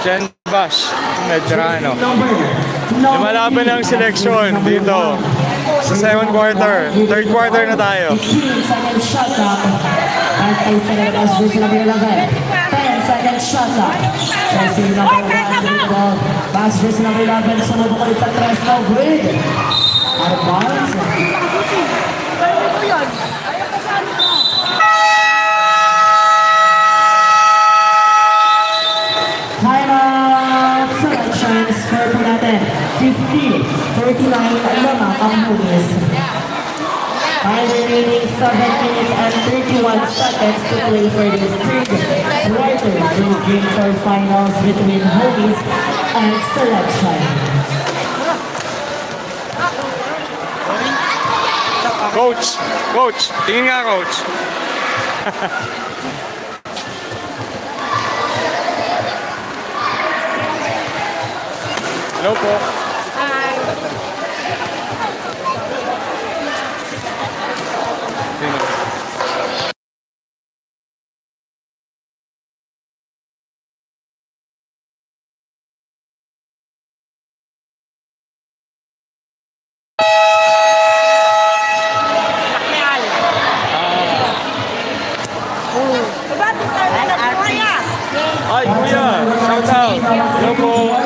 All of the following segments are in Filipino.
Jen Bash Medrano. Lumalaban ng seleksyon dito sa second quarter. Third quarter na tayo. 15 second shot clock. At ay second as version number 11. 10 second shot clock. Version number 1. Pass version number 11. Sunod ulit sa 3 na grid. Out of bounds. Timeout selections for po natin. 50-39 lamang ang Homies. Time remaining 7 minutes and 31 seconds to play for this third quarter. This game for finals between Homies and Selection. Coach, tingin nga coach. Hello po. Hi. Ay, kuya, shout out. Hello po.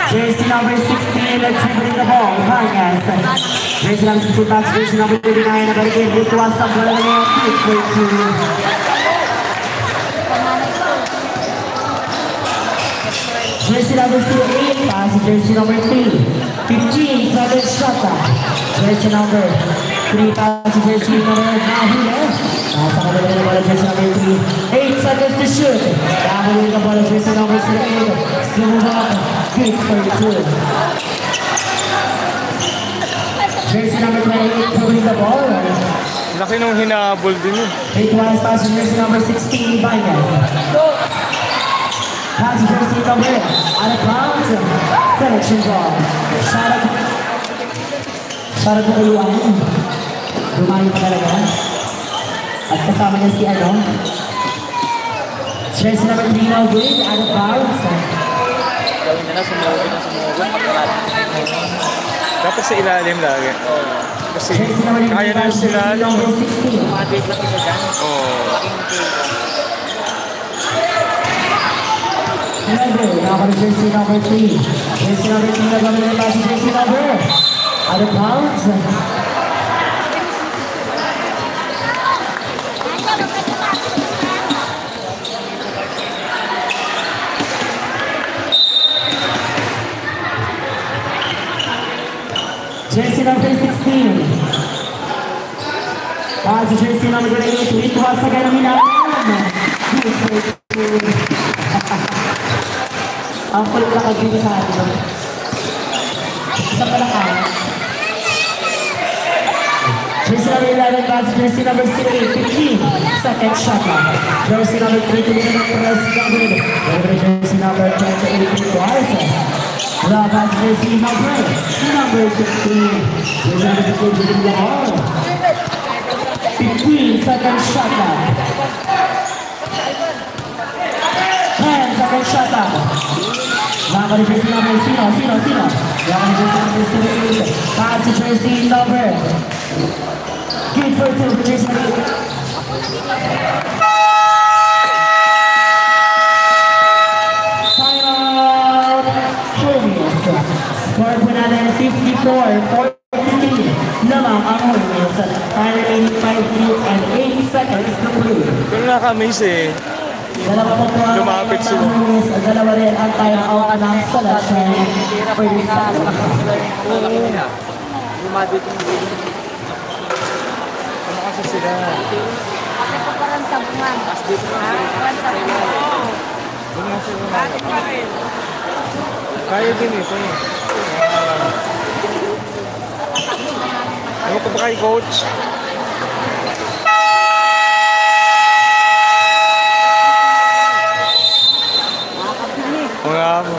Jersey number 16, let's bring the ball. Vargas. Jersey number 16, pass jersey number 39. Nabalikin dito sa bola niya. Jersey number 8, pass jersey number 3. 15, second shot. Jersey number 3, pass jersey number 9. Nasa kabila na bola jersey number 3. 8 seconds to shoot. Nabalikin na bola jersey number 6. Sumuha. Good for the two. Jersey number 28, covering the ball. Laki nung hinabol din yun. It was pass jersey number 16, Vargas. Pass jersey number out of bounds. Selection ball. Shot at Uluan. Dumali pa talaga. At kasama niya si ano. Jersey number 3 now good. Out of bounds. Gawin na sumugot. Dapat sa ilalim lagi. Kasi kaya na sila. Madate lang isa dyan. Number jersey number 3. Jersey number 3 na gawin na si jersey number. Out of bounds. Jersey number 16. Pass jersey number 8. Ito sa kaya namin natin. Ang kulit na kagawin sa atin. Isang palakang. Jersey number 11, pass jersey number 15. Second shot. Jersey number 3 to win ang press covered. Jersey number 28 to Arce. Pass jersey number 16. Jersey number 15 to win the ball. 15 second shot. 10 second shot. Laban jersey number sino? Laban jersey number 8. Pass jersey number. Good for 2 jersey number 8. Timeout. Homies. Score po natin 54-43. Lamang ang Homies. Time remaining 5 minutes and 8 seconds to play. Pero nakamiss eh. Dalawa po po ang lumapit sila. Dalawa rin ang timeout ng selection for this time. Lumadate yung video. Ano kasi sila? Kasi pa parang sabungan. As dito na. Doon nga sila. Kaya din ito. Ano ko ba kay coach? Mga mo.